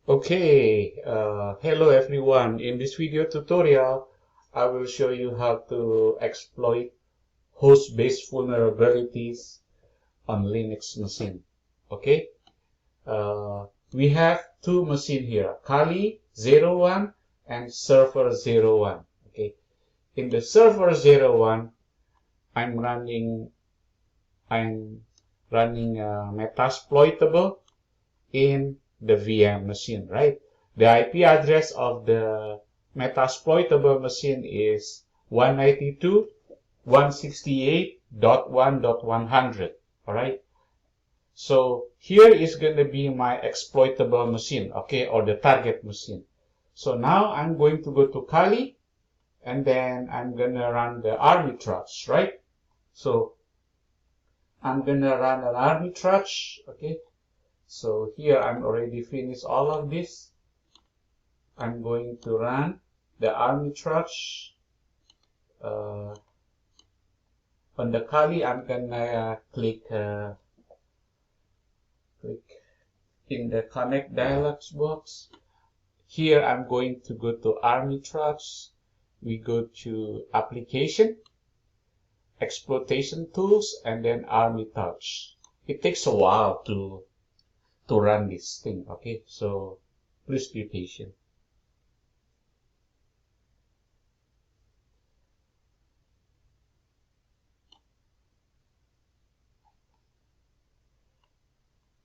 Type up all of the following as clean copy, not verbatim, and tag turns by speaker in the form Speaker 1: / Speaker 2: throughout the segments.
Speaker 1: Okay, hello everyone. In this video tutorial, I will show you how to exploit host-based vulnerabilities on Linux machine. Okay, we have two machines here, Kali 01 and server 01. Okay, in the server 01, I'm running Metasploitable in the VM machine, right? The IP address of the Metasploitable machine is 192.168.1.100, all right? So here is going to be my exploitable machine, okay, or the target machine. So now I'm going to go to Kali, and then I'm going to run the Armitage, right? So I'm going to run an Armitage, okay? So here I'm already finished all of this. I'm going to run the Armitage. On the Kali, I'm gonna click in the connect dialog box. Here I'm going to go to Armitage. We go to application, exploitation tools, and then Armitage. It takes a while to run this thing, okay? So please be patient.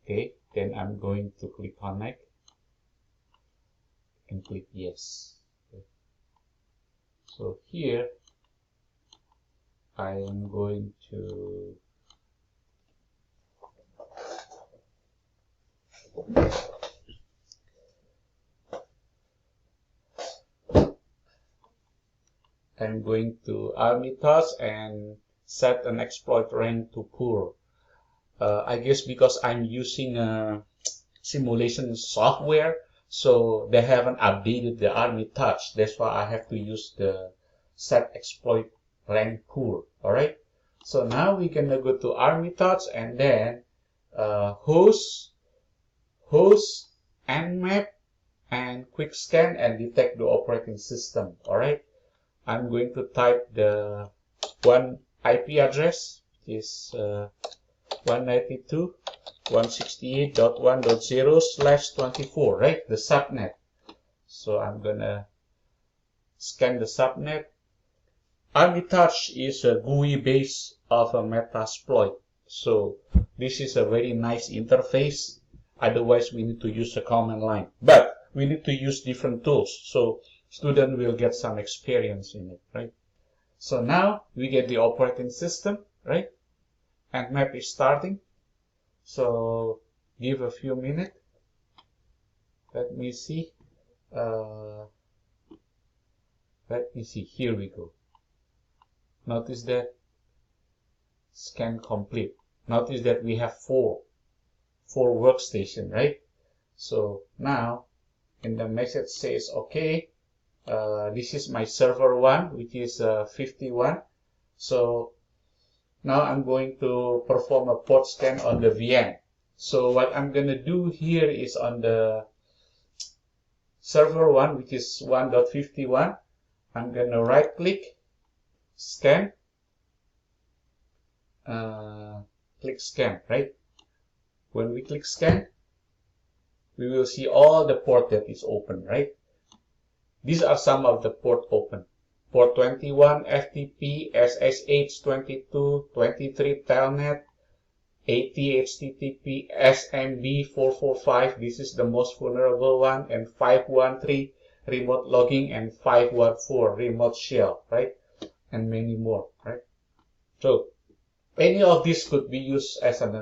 Speaker 1: Okay, then I'm going to click connect and click yes. Okay. So here I am going to Armitage and set an exploit rank to poor. I guess because I'm using simulation software, so they haven't updated the Armitage. That's why I have to use the set exploit rank poor. All right. So now we're gonna go to Armitage and then host, nmap, and quick scan and detect the operating system. All right. I'm going to type the one IP address is 192.168.1.0/24, right? The subnet. So I'm gonna scan the subnet. Armitage is a GUI base of a Metasploit. So this is a very nice interface. Otherwise, we need to use a command line. But we need to use different tools. So student will get some experience in it, right? So now we get the operating system, right? And map is starting. So give a few minutes. Let me see. Here we go. Notice that scan complete. Notice that we have four workstation, right? So now in the message says, okay, this is my server 1, which is 51. So now I'm going to perform a port scan on the VM. So what I'm going to do here is on the server 1, which is 1.51, I'm going to right click, scan, click scan, right? When we click scan, we will see all the port that is open, right? These are some of the port open. Port 21, FTP, SSH 22, 23 Telnet, 80 HTTP, SMB 445, this is the most vulnerable one, and 513 remote logging and 514 remote shell, right? And many more, right? So any of these could be used as an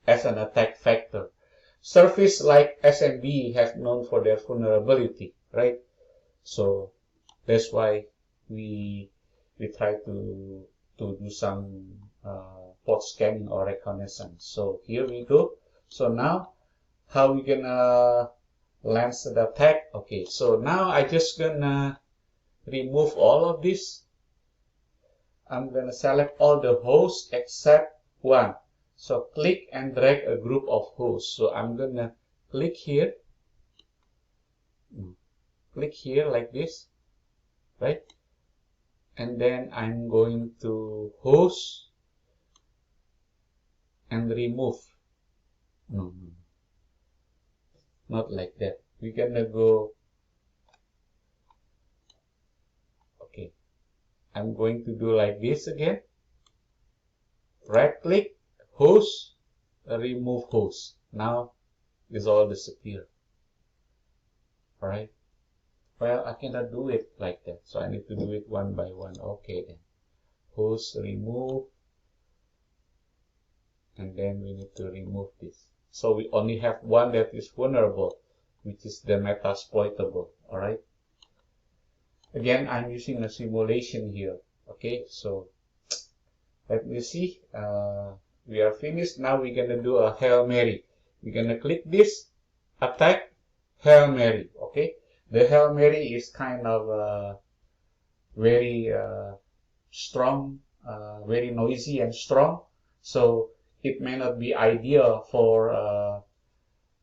Speaker 1: attack vector. Service like SMB have known for their vulnerability, right? So that's why we try to do some port scanning or reconnaissance. So here we go. So now how we gonna launch the attack? Okay, so now I just gonna remove all of this. I'm gonna select all the hosts except one. So click and drag a group of hosts. So I'm gonna click here Click here like this, right? And then I'm going to host and remove. No, not like that. We're gonna go, okay, I'm going to do like this again. Right click, host, remove host. Now this all disappear. Alright. Well, I cannot do it like that, so I need to do it one by one. Okay then. Host, remove, and then we need to remove this. So we only have one that is vulnerable, which is the metasploitable. Alright. Again, I'm using a simulation here. Okay, so let me see. We are finished. Now we're gonna do a Hail Mary. We're gonna click this, attack, Hail Mary. Okay, the Hail Mary is kind of very strong, very noisy and strong. So it may not be ideal for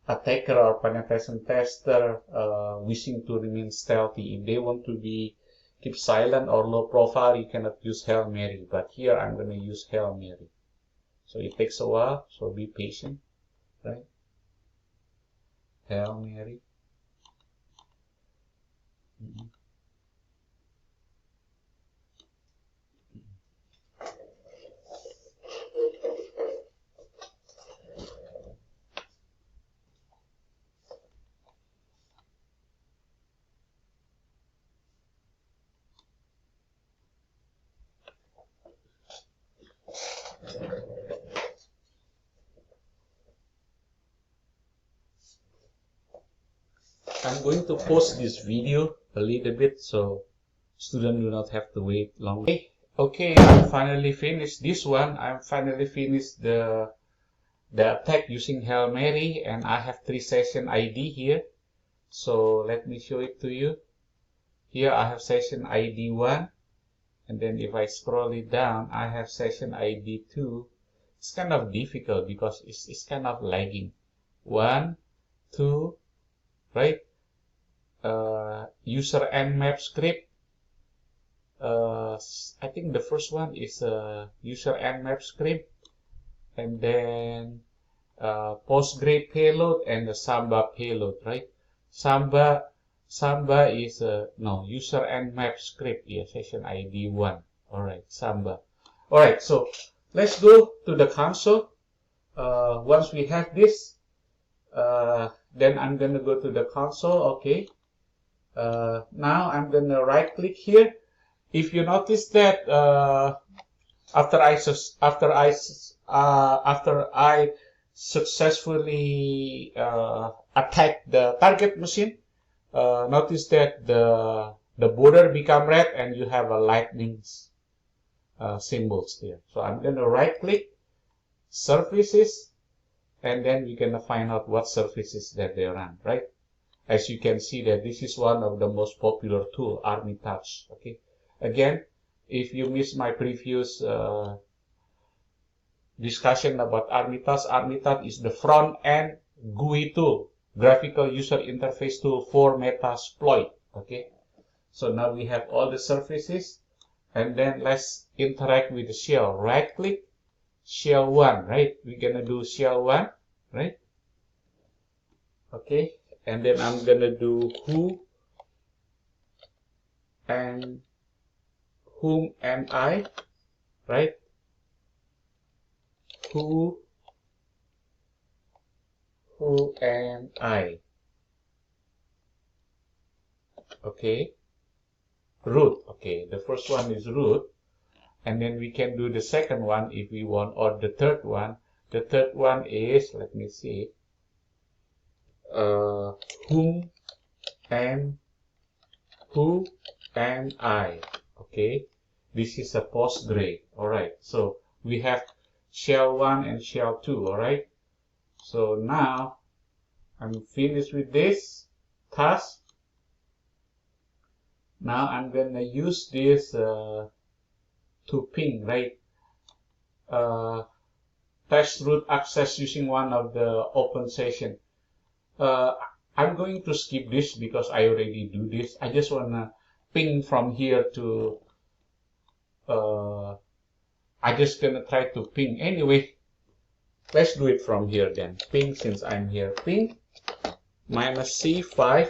Speaker 1: attacker or penetration tester wishing to remain stealthy. If they want to keep silent or low profile, you cannot use Hail Mary. But here I'm going to use Hail Mary. So it takes a while, so be patient, right? Hail Mary. I'm going to pause this video a little bit so students do not have to wait long. Okay, I finally finished this one. I finally finished the attack using Hail Mary, and I have 3 session ID here. So let me show it to you. Here I have session ID 1, and then if I scroll it down, I have session ID 2. It's kind of difficult because it's kind of lagging. 1, 2, right? User nmap script. I think the first one is user nmap script, and then Postgre payload and the Samba payload, right? Samba is no, user nmap script. Yeah, session ID 1. All right, Samba. All right, so let's go to the console. Once we have this, then I'm gonna go to the console. Okay. Now I'm gonna right click here. If you notice that after I successfully attack the target machine, notice that the border become red and you have a lightning symbols there. So I'm gonna right click services, and then we're gonna find out what services that they run, right? As you can see that this is one of the most popular tool, Armitage. Okay. Again, if you missed my previous discussion about Armitage, Armitage is the front-end GUI tool, graphical user interface tool for Metasploit. Okay. So now we have all the services, and then let's interact with the shell. Right-click, shell 1, right? We're gonna do shell 1, right? Okay. And then I'm gonna do whom am I, right? Who am I? Okay. Root. Okay, the first one is root, and then we can do the second one if we want, or the third one. The third one is, let me see. Who am I? Okay, this is a Postgre. All right, so we have shell 1 and shell 2. All right, so now I'm finished with this task. Now I'm gonna use this to ping, right? Test root access using one of the open session. I'm going to skip this because I already do this. I just wanna ping from here to, I just gonna try to ping anyway. Let's do it from here then. Ping, since I'm here. Ping minus C5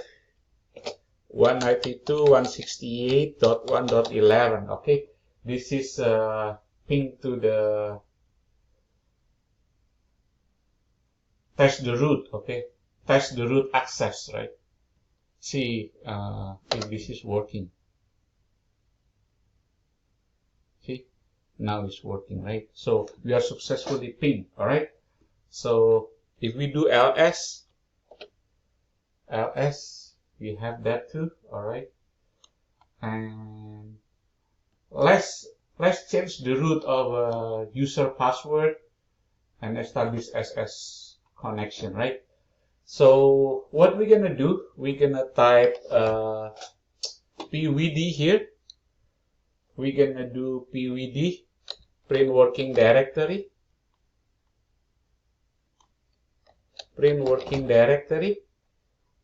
Speaker 1: 192.168.1.11. Okay, this is ping to the test the root. Okay, test the root access, right? See if this is working. See, now it's working, right? So we are successfully pinged. All right. So if we do ls, we have that too. All right. And let's change the root of user password and establish SS connection, right? So what we're gonna do, we're gonna type pwd here. We're gonna do pwd print working directory,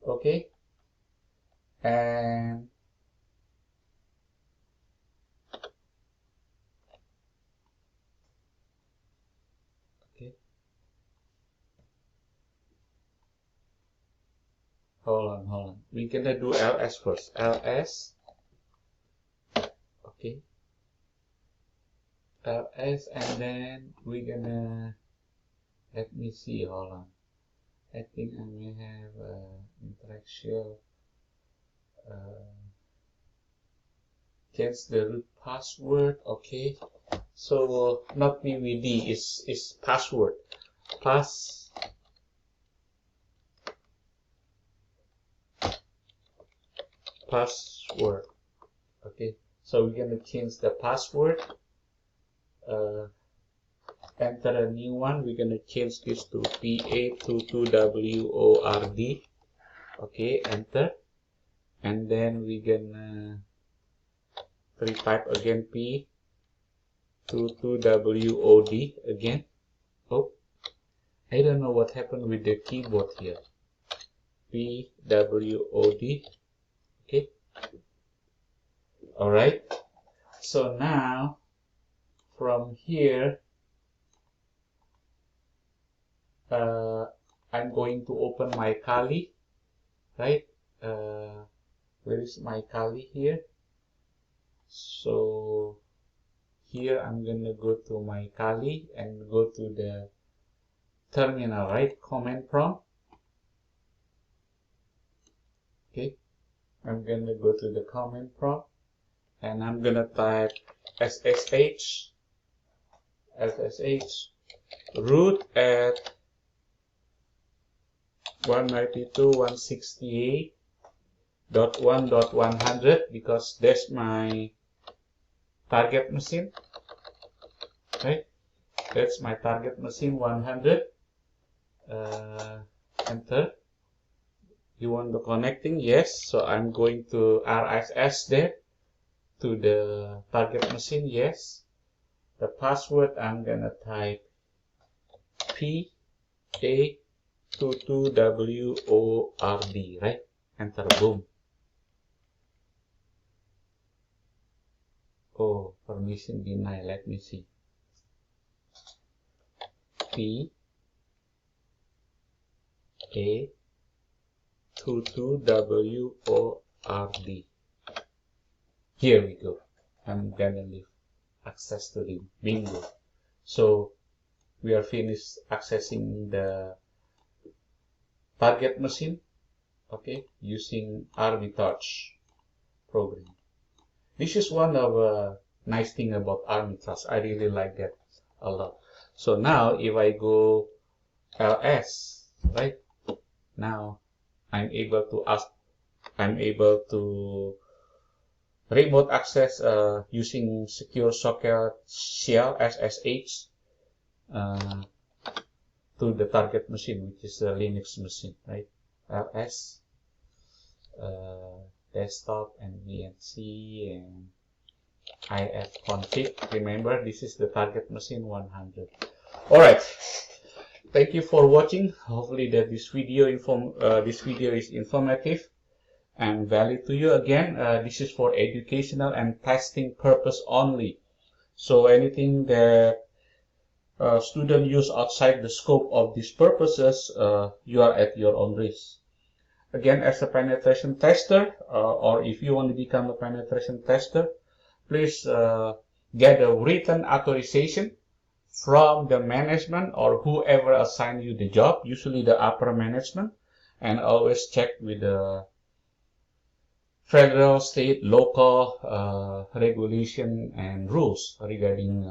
Speaker 1: okay, and okay, hold on, we're gonna do ls first. Ls, okay, ls, and then we're gonna, let me see, hold on, I think I may have interaction, change the root password. Okay, so not pwd, is password, password. Okay, so we're gonna change the password, enter a new one. We're gonna change this to PA22WORD. Okay, enter, and then we're gonna retype again P22WOD again. Oh, I don't know what happened with the keyboard here. PWOD. Okay. All right. So now from here, I'm going to open my Kali, right? Where is my Kali here? So here I'm gonna go to my Kali and go to the terminal, right? Command prompt. Okay, I'm gonna go to the command prompt and I'm gonna type SSH root at 192.168.1.100 because that's my target machine, right? That's my target machine 100. Enter. You want the connecting? Yes. So I'm going to RSS there to the target machine. Yes. The password, I'm gonna type PA22WORD, right? Enter. Boom. Oh, permission denied. Let me see. PA22WORD. Here we go. I'm gonna leave access to the bingo. So we are finished accessing the target machine, okay, using Armitage program. This is one of nice thing about Armitage. I really like that a lot. So now if I go ls, right, now I'm able to remote access using secure socket shell SSH to the target machine, which is a Linux machine, right? ls desktop and VNC and ifconfig. Remember, this is the target machine 100. All right. Thank you for watching. Hopefully that this video is informative and valid to you. Again, this is for educational and testing purpose only. So anything that student use outside the scope of these purposes, you are at your own risk. Again, as a penetration tester, or if you want to become a penetration tester, please get a written authorization from the management or whoever assigned you the job, usually the upper management, and always check with the federal, state, local regulation and rules regarding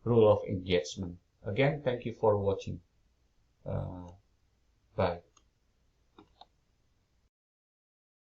Speaker 1: rule of engagement. Again, thank you for watching. Bye.